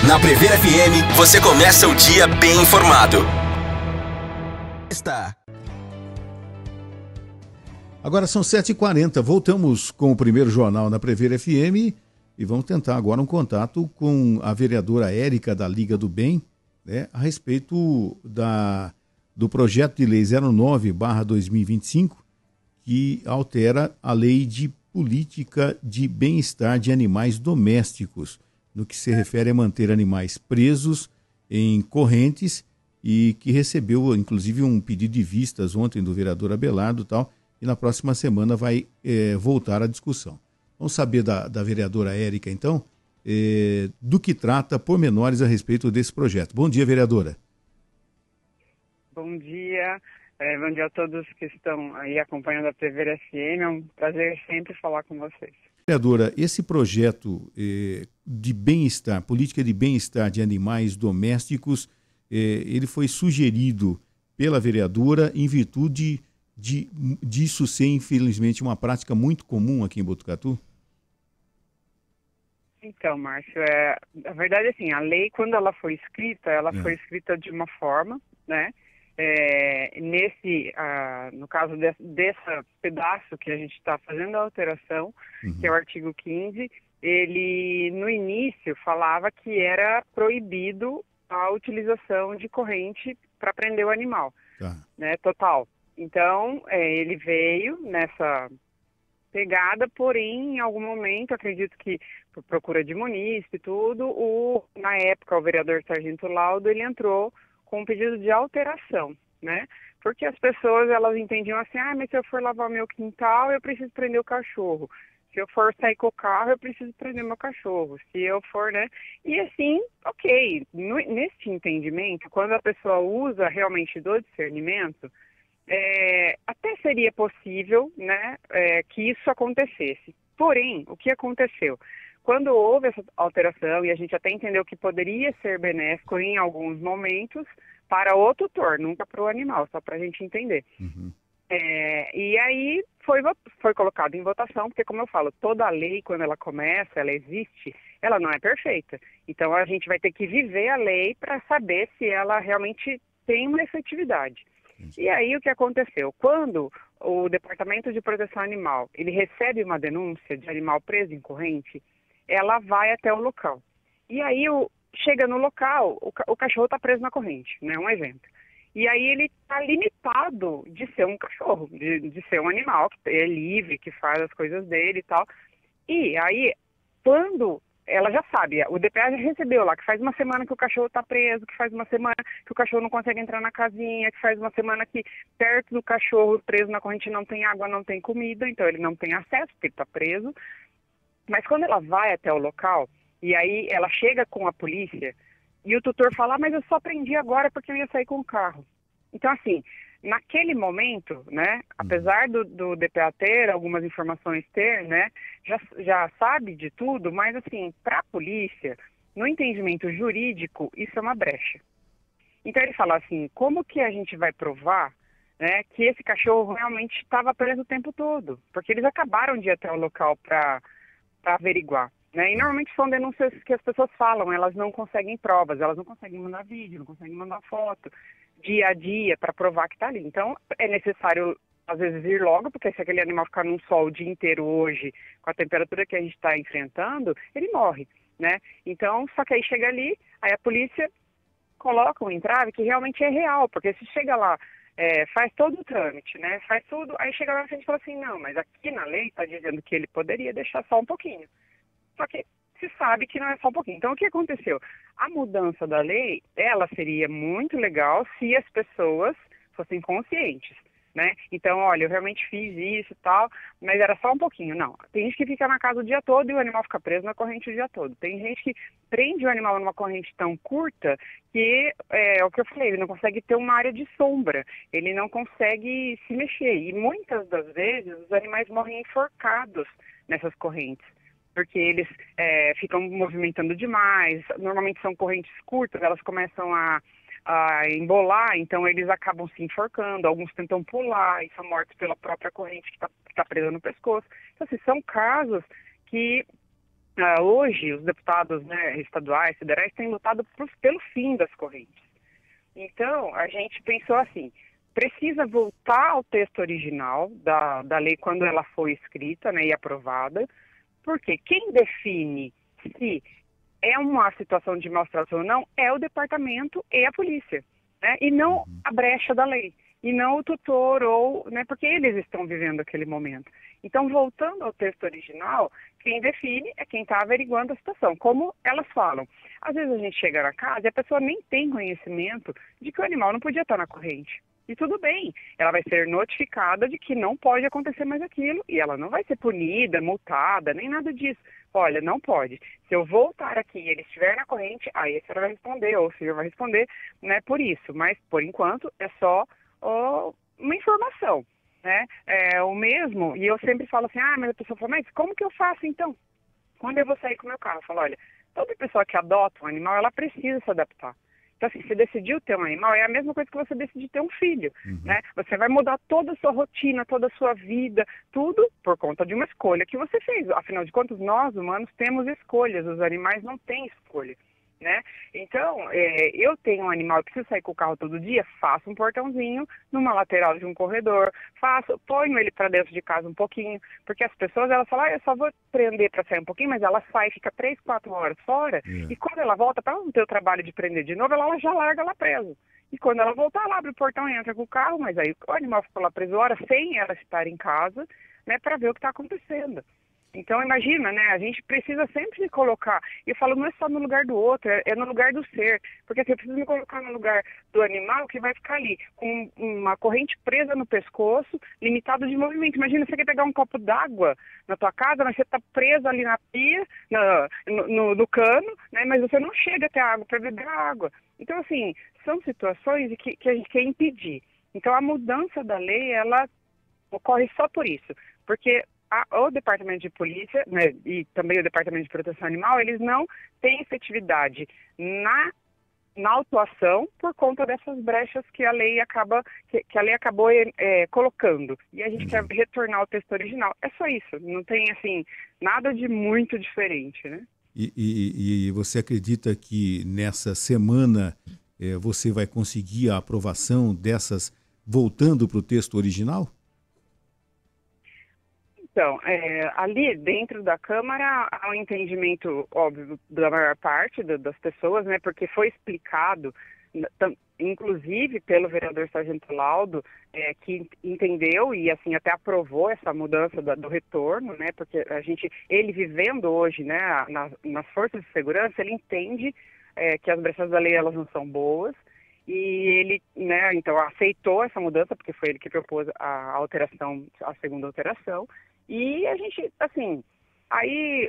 Na Prever FM, você começa o dia bem informado. Está. Agora são 7h40, voltamos com o primeiro jornal na Prever FM e vamos tentar agora um contato com a vereadora Érica da Liga do Bem, né, a respeito do projeto de lei 09/2025, que altera a lei de política de bem-estar de animais domésticos, no que se refere a manter animais presos em correntes, e que recebeu, inclusive, um pedido de vistas ontem do vereador Abelardo e tal, e na próxima semana vai voltar à discussão. Vamos saber da vereadora Érica, então, do que trata pormenores a respeito desse projeto. Bom dia, vereadora. Bom dia. Bom dia a todos que estão aí acompanhando a Prever FM. É um prazer sempre falar com vocês. Vereadora, esse projeto de bem-estar, política de bem-estar de animais domésticos, ele foi sugerido pela vereadora em virtude disso ser, infelizmente, uma prática muito comum aqui em Botucatu? Então, Márcio, a verdade é assim, a lei, quando ela foi escrita, foi escrita de uma forma, né? No caso desse pedaço que a gente está fazendo a alteração, que é o artigo 15, ele no início falava que era proibido a utilização de corrente para prender o animal, né, total. Então, ele veio nessa pegada, porém, em algum momento, acredito que por procura de munícipe e tudo, na época o vereador Sargento Laudo, ele entrou com um pedido de alteração, né? Porque as pessoas, elas entendiam assim, mas se eu for lavar meu quintal, eu preciso prender o cachorro. Se eu for sair com o carro, eu preciso prender meu cachorro. Se eu for, né? E assim, ok. Nesse entendimento, quando a pessoa usa realmente do discernimento, até seria possível, né, que isso acontecesse. Porém, o que aconteceu? Quando houve essa alteração, e a gente até entendeu que poderia ser benéfico em alguns momentos para o tutor, nunca para o animal, só para a gente entender. E aí foi colocado em votação, porque, como eu falo, toda lei, quando ela começa, ela existe, ela não é perfeita. Então, a gente vai ter que viver a lei para saber se ela realmente tem uma efetividade. E aí, o que aconteceu? Quando o Departamento de Proteção Animal, ele recebe uma denúncia de animal preso em corrente, ela vai até o local. E aí, chega no local, o cachorro está preso na corrente, né? Um evento. E aí ele está limitado de ser um cachorro, de ser um animal que é livre, que faz as coisas dele e tal. E aí, quando ela já sabe, o DPA já recebeu lá, que faz uma semana que o cachorro está preso, que faz uma semana que o cachorro não consegue entrar na casinha, que faz uma semana que perto do cachorro preso na corrente não tem água, não tem comida, então ele não tem acesso, porque ele está preso. Mas quando ela vai até o local, e aí ela chega com a polícia, e o tutor fala, mas eu só prendi agora porque eu ia sair com o carro. Então, assim, naquele momento, né, apesar do DPA ter algumas informações né, já sabe de tudo, mas, assim, para a polícia, no entendimento jurídico, isso é uma brecha. Então, ele fala assim, como que a gente vai provar, né, que esse cachorro realmente estava preso o tempo todo? Porque eles acabaram de ir até o local para averiguar. Né? E normalmente são denúncias que as pessoas falam, elas não conseguem provas, elas não conseguem mandar vídeo, não conseguem mandar foto, dia a dia, para provar que está ali. Então, é necessário, às vezes, ir logo, porque se aquele animal ficar num sol o dia inteiro hoje, com a temperatura que a gente está enfrentando, ele morre, né? Então, só que aí chega ali, aí a polícia coloca um entrave que realmente é real, porque se chega lá, faz todo o trâmite, né? Faz tudo, aí chega lá na frente e fala assim, não, mas aqui na lei está dizendo que ele poderia deixar só um pouquinho. Só que se sabe que não é só um pouquinho. Então, o que aconteceu? A mudança da lei, ela seria muito legal se as pessoas fossem conscientes, né? Então, olha, eu realmente fiz isso e tal, mas era só um pouquinho. Não, tem gente que fica na casa o dia todo e o animal fica preso na corrente o dia todo. Tem gente que prende o animal numa corrente tão curta que, é o que eu falei, ele não consegue ter uma área de sombra, ele não consegue se mexer. E muitas das vezes os animais morrem enforcados nessas correntes, porque eles ficam movimentando demais, normalmente são correntes curtas, elas começam a embolar, então eles acabam se enforcando, alguns tentam pular e são mortos pela própria corrente que está presa no pescoço. Então, assim, são casos que hoje os deputados, né, estaduais, federais, têm lutado pelo fim das correntes. Então, a gente pensou assim, precisa voltar ao texto original da lei quando ela foi escrita, né, e aprovada, porque quem define se é uma situação de maus-tratos ou não é o departamento e a polícia, né, e não a brecha da lei, e não o tutor, ou, né, porque eles estão vivendo aquele momento. Então, voltando ao texto original, quem define é quem está averiguando a situação, como elas falam. Às vezes a gente chega na casa e a pessoa nem tem conhecimento de que o animal não podia estar na corrente. E tudo bem, ela vai ser notificada de que não pode acontecer mais aquilo e ela não vai ser punida, multada, nem nada disso. Olha, não pode. Se eu voltar aqui e ele estiver na corrente, aí a senhora vai responder, ou o senhor vai responder, né, por isso. Mas, por enquanto, é só uma informação, né? É o mesmo, e eu sempre falo assim, mas a pessoa fala, mas como que eu faço então? Quando eu vou sair com o meu carro? Eu falo, olha, toda pessoa que adota um animal, ela precisa se adaptar. Então, assim, você decidiu ter um animal, é a mesma coisa que você decidir ter um filho, né? Você vai mudar toda a sua rotina, toda a sua vida, tudo por conta de uma escolha que você fez. Afinal de contas, nós, humanos, temos escolhas, os animais não têm escolha, né? Então, eu tenho um animal, eu preciso sair com o carro todo dia, faço um portãozinho numa lateral de um corredor, ponho ele para dentro de casa um pouquinho, porque as pessoas, elas falam, eu só vou prender para sair um pouquinho, mas ela sai, fica 3, 4 horas fora, e quando ela volta, para não ter o trabalho de prender de novo, ela já larga lá preso. E quando ela voltar, ela abre o portão e entra com o carro, mas aí o animal ficou lá preso horas sem ela estar em casa, né, para ver o que está acontecendo. Então, imagina, né, a gente precisa sempre se colocar, e eu falo, não é só no lugar do outro, é no lugar do ser, porque assim, eu preciso me colocar no lugar do animal que vai ficar ali, com uma corrente presa no pescoço, limitado de movimento. Imagina, você quer pegar um copo d'água na tua casa, mas você está preso ali na pia, no cano, né, mas você não chega até a água para beber a água. Então, assim, são situações que a gente quer impedir. Então, a mudança da lei, ela ocorre só por isso, porque o Departamento de Polícia, né, e também o Departamento de Proteção Animal, eles não têm efetividade na autuação por conta dessas brechas que a lei acabou colocando. E a gente quer retornar ao texto original. É só isso, não tem assim nada de muito diferente, né? E você acredita que nessa semana você vai conseguir a aprovação dessas voltando para o texto original? Então, ali dentro da Câmara há um entendimento, óbvio, da maior parte das pessoas, né, porque foi explicado, inclusive pelo vereador Sargento Laudo, que entendeu e assim até aprovou essa mudança do retorno, né, porque ele vivendo hoje, né, nas forças de segurança, ele entende que as brechas da lei elas não são boas. E ele, né, então aceitou essa mudança, porque foi ele que propôs a alteração, a segunda alteração. E a gente, assim, aí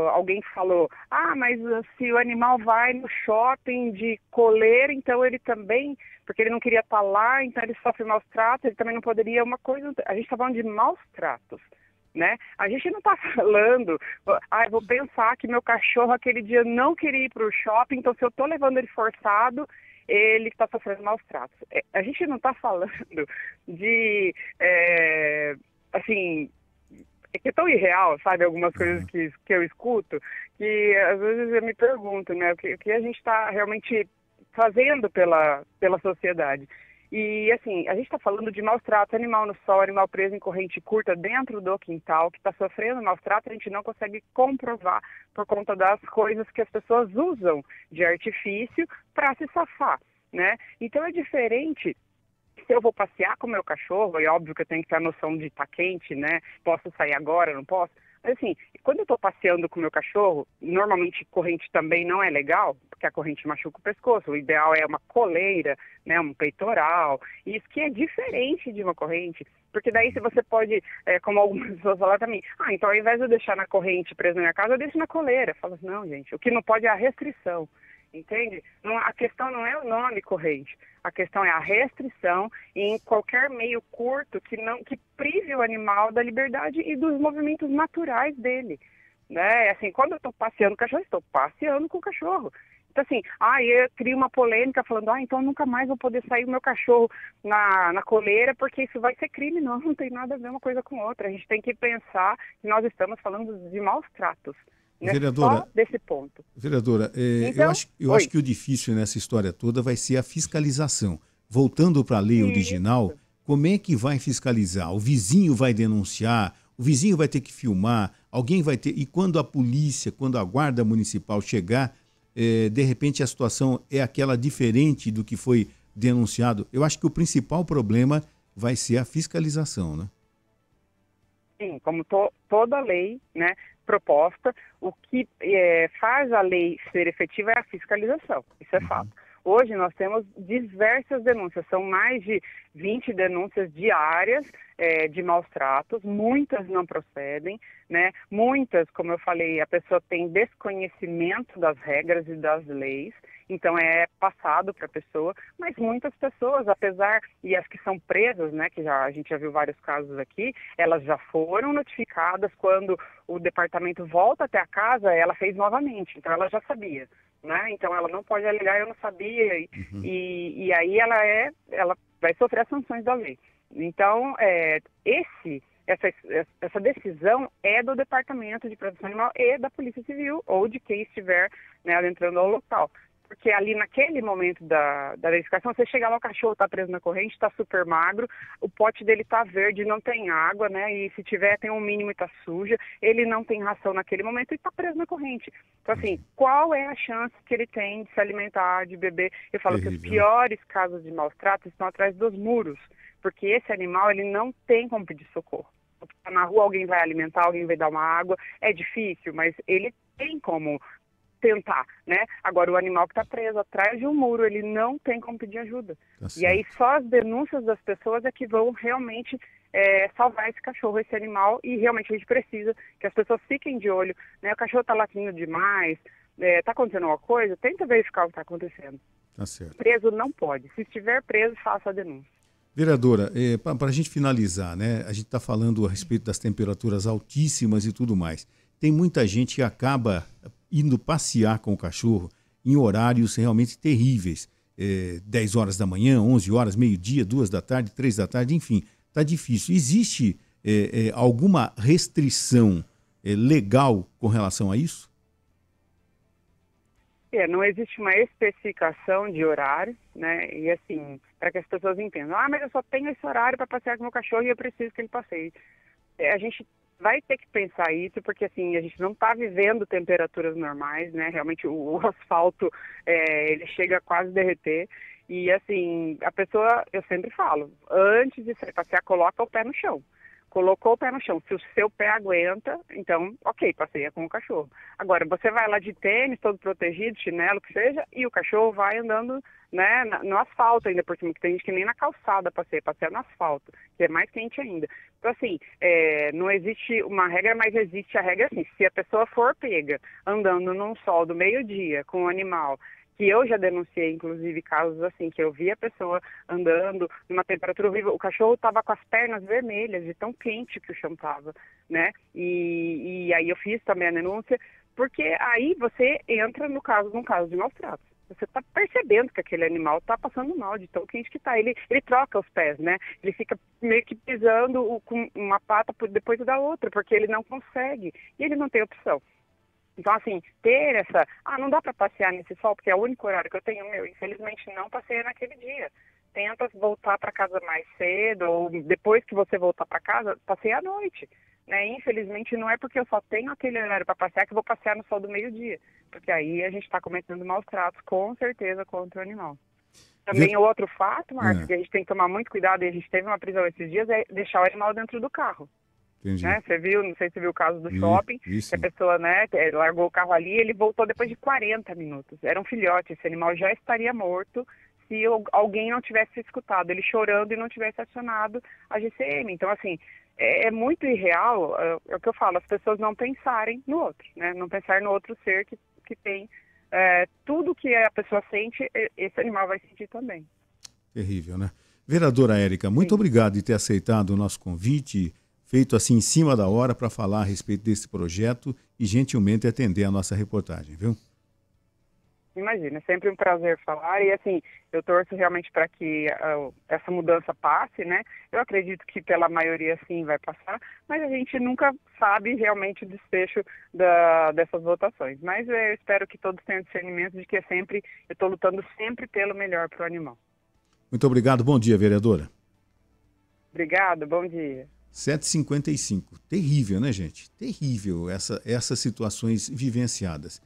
alguém falou, mas se o animal vai no shopping de coleira, então ele também, porque ele não queria estar lá, então ele sofre maus tratos, ele também não poderia, a gente está falando de maus tratos, né? A gente não está falando, vou pensar que meu cachorro aquele dia não queria ir para o shopping, então se eu estou levando ele forçado, ele está sofrendo maus tratos. A gente não está falando de, assim, que é tão irreal, sabe, algumas coisas que eu escuto, que às vezes eu me pergunto, né, o que a gente está realmente fazendo pela sociedade. E, assim, a gente está falando de maus tratos, animal no sol, animal preso em corrente curta dentro do quintal, que está sofrendo maus tratos, a gente não consegue comprovar por conta das coisas que as pessoas usam de artifício para se safar, né? Então é diferente. Se eu vou passear com o meu cachorro, é óbvio que eu tenho que ter a noção de estar quente, né? Posso sair agora, não posso? Mas assim, quando eu estou passeando com o meu cachorro, normalmente corrente também não é legal, porque a corrente machuca o pescoço. O ideal é uma coleira, né? Um peitoral. Isso que é diferente de uma corrente. Porque daí se você pode, como algumas pessoas falaram também, então ao invés de eu deixar na corrente preso na minha casa, eu deixo na coleira. Fala assim, não, gente, o que não pode é a restrição. Entende? A questão não é o nome corrente, a questão é a restrição em qualquer meio curto que prive o animal da liberdade e dos movimentos naturais dele, né? Assim, quando eu estou passeando com o cachorro, estou passeando com o cachorro. Então assim, eu crio uma polêmica falando, então nunca mais vou poder sair o meu cachorro na coleira porque isso vai ser crime. Não tem nada a ver uma coisa com outra. A gente tem que pensar que nós estamos falando de maus tratos, né? Vereadora, Só desse ponto. Vereadora, Então, eu acho que o difícil nessa história toda vai ser a fiscalização. Voltando para a lei original, como é que vai fiscalizar? O vizinho vai denunciar, o vizinho vai ter que filmar, alguém vai ter... E quando a polícia, quando a guarda municipal chegar, de repente a situação é aquela diferente do que foi denunciado. Eu acho que o principal problema vai ser a fiscalização, né? Sim, como toda lei, né, proposta, o que faz a lei ser efetiva é a fiscalização, isso é fato. Hoje nós temos diversas denúncias, são mais de 20 denúncias diárias de maus tratos, muitas não procedem, né? Muitas, como eu falei, a pessoa tem desconhecimento das regras e das leis, então é passado para a pessoa, mas muitas pessoas, apesar, e as que são presas, né, que a gente já viu vários casos aqui, elas já foram notificadas quando o departamento volta até a casa, ela fez novamente, então ela já sabia. Né? Então ela não pode alegar, eu não sabia, e aí ela vai sofrer as sanções da lei. Então, essa decisão é do Departamento de Proteção Animal e da Polícia Civil, ou de quem estiver, né, adentrando ao local. Porque ali naquele momento da verificação, você chega lá, o cachorro está preso na corrente, está super magro, o pote dele está verde, não tem água, né? E se tiver, tem um mínimo e está suja, ele não tem ração naquele momento e está preso na corrente. Então, assim, qual é a chance que ele tem de se alimentar, de beber? Eu falo que os piores casos de maus tratos estão atrás dos muros, porque esse animal, ele não tem como pedir socorro. Na rua alguém vai alimentar, alguém vai dar uma água, é difícil, mas ele tem como tentar, né? Agora, o animal que está preso atrás de um muro, ele não tem como pedir ajuda. E aí só as denúncias das pessoas é que vão realmente salvar esse cachorro, esse animal, e realmente a gente precisa que as pessoas fiquem de olho, né? O cachorro está latindo demais, está acontecendo alguma coisa, tenta verificar o que está acontecendo. Tá certo. Preso não pode. Se estiver preso, faça a denúncia. Vereadora, para a gente finalizar, né? A gente está falando a respeito das temperaturas altíssimas e tudo mais. Tem muita gente que acaba indo passear com o cachorro em horários realmente terríveis. 10 horas da manhã, 11 horas, meio-dia, 2 da tarde, 3 da tarde, enfim, está difícil. Existe alguma restrição legal com relação a isso? Não existe uma especificação de horário, né? E assim, para que as pessoas entendam, mas eu só tenho esse horário para passear com o meu cachorro e eu preciso que ele passeie. A gente vai ter que pensar isso, porque assim, a gente não está vivendo temperaturas normais, né? Realmente o asfalto, ele chega a quase derreter. E assim, a pessoa, eu sempre falo, antes de sair passear, coloca o pé no chão. Colocou o pé no chão. Se o seu pé aguenta, então, ok, passeia com o cachorro. Agora, você vai lá de tênis, todo protegido, chinelo, que seja, e o cachorro vai andando, né, no asfalto ainda por cima, que tem gente que nem na calçada passeia no asfalto, que é mais quente ainda. Então, assim, não existe uma regra, mas existe a regra assim, se a pessoa for pega andando num sol do meio-dia com um animal, que eu já denunciei, inclusive, casos assim, que eu vi a pessoa andando numa temperatura horrível, o cachorro estava com as pernas vermelhas, de tão quente que o chão estava, né? E aí eu fiz também a denúncia, porque aí você entra num caso de maus tratos. Você está percebendo que aquele animal está passando mal de tão quente que está. Ele troca os pés, né? Ele fica meio que pisando com uma pata depois da outra, porque ele não consegue e ele não tem opção. Então, assim, ter essa... não dá para passear nesse sol, porque é o único horário que eu tenho, infelizmente não passeia naquele dia. Tenta voltar para casa mais cedo, ou depois que você voltar para casa, passeia à noite. Né? Infelizmente, não é porque eu só tenho aquele horário para passear que eu vou passear no sol do meio-dia. Porque aí a gente está cometendo maus tratos, com certeza, contra o animal. Também o outro fato, Marcos, que a gente tem que tomar muito cuidado, e a gente teve uma prisão esses dias, é deixar o animal dentro do carro. Né? Você viu, não sei se você viu o caso do shopping, que a pessoa, né, largou o carro ali e ele voltou depois de 40 minutos. Era um filhote, esse animal já estaria morto se alguém não tivesse escutado, ele chorando e não tivesse acionado a GCM. Então, assim, é muito irreal, é o que eu falo, as pessoas não pensarem no outro, né? Não pensar no outro ser que tem tudo que a pessoa sente, esse animal vai sentir também. Terrível, né? Vereadora Érica, muito obrigado por ter aceitado o nosso convite, feito assim em cima da hora para falar a respeito desse projeto e gentilmente atender a nossa reportagem, viu? Imagina, é sempre um prazer falar e assim, eu torço realmente para que essa mudança passe, né? Eu acredito que pela maioria sim vai passar, mas a gente nunca sabe realmente o desfecho dessas votações. Mas eu espero que todos tenham discernimento de que eu estou lutando sempre pelo melhor para o animal. Muito obrigado, bom dia, vereadora. Obrigado, bom dia. 7h55. Terrível, né, gente? Terrível essas situações vivenciadas.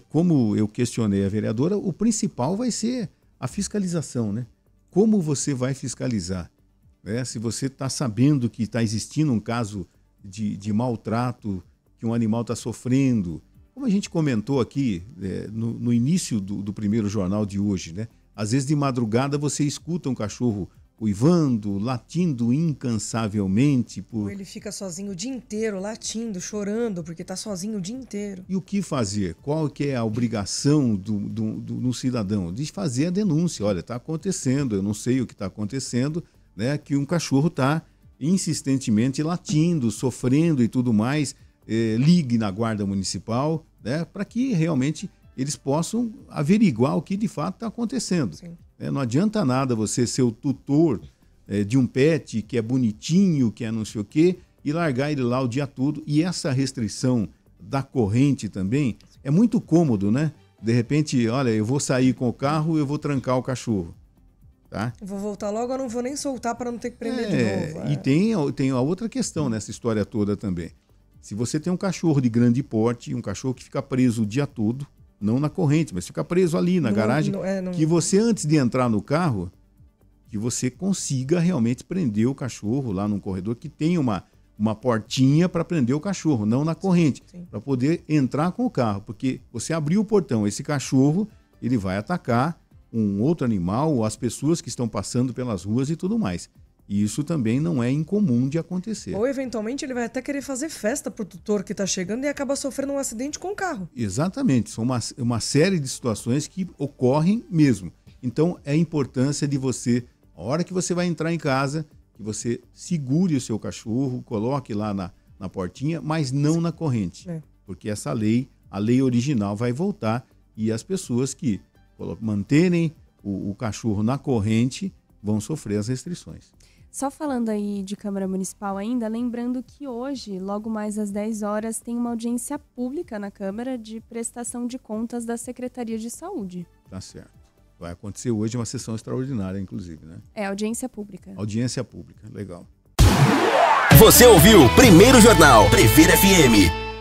Como eu questionei a vereadora, o principal vai ser a fiscalização, né? Como você vai fiscalizar? Se você está sabendo que está existindo um caso de maltrato, que um animal está sofrendo, como a gente comentou aqui no início do primeiro jornal de hoje, né? Às vezes de madrugada você escuta um cachorro uivando, latindo incansavelmente. Ou ele fica sozinho o dia inteiro, latindo, chorando, porque está sozinho o dia inteiro. E o que fazer? Qual que é a obrigação do cidadão? De fazer a denúncia. Olha, está acontecendo, eu não sei o que está acontecendo, né? Que um cachorro está insistentemente latindo, sofrendo e tudo mais. Ligue na Guarda Municipal, né? Para que realmente eles possam averiguar o que de fato está acontecendo. Sim. Não adianta nada você ser o tutor de um pet que é bonitinho, que é não sei o quê, e largar ele lá o dia todo. E essa restrição da corrente também é muito cômodo, né? De repente, olha, eu vou sair com o carro, eu vou trancar o cachorro. Tá? Vou voltar logo, eu não vou nem soltar para não ter que prender de novo. E tem a outra questão nessa história toda também. Se você tem um cachorro de grande porte, um cachorro que fica preso o dia todo, não na corrente, mas fica preso ali na garagem, que você, antes de entrar no carro, que você consiga realmente prender o cachorro lá num corredor, que tem uma portinha para prender o cachorro, não na corrente, para poder entrar com o carro, porque você abriu o portão, esse cachorro, ele vai atacar um outro animal ou as pessoas que estão passando pelas ruas e tudo mais. E isso também não é incomum de acontecer. Ou, eventualmente, ele vai até querer fazer festa pro tutor que está chegando e acaba sofrendo um acidente com o carro. Exatamente. São uma série de situações que ocorrem mesmo. Então, é a importância de você, a hora que você vai entrar em casa, que você segure o seu cachorro, coloque lá na portinha, mas não na corrente. Porque essa lei, a lei original, vai voltar e as pessoas que manterem o cachorro na corrente vão sofrer as restrições. Só falando aí de Câmara Municipal ainda, lembrando que hoje, logo mais às 10 horas, tem uma audiência pública na Câmara de prestação de contas da Secretaria de Saúde. Tá certo. Vai acontecer hoje uma sessão extraordinária, inclusive, né? Audiência pública. Audiência pública, legal. Você ouviu Primeiro Jornal, Previr FM.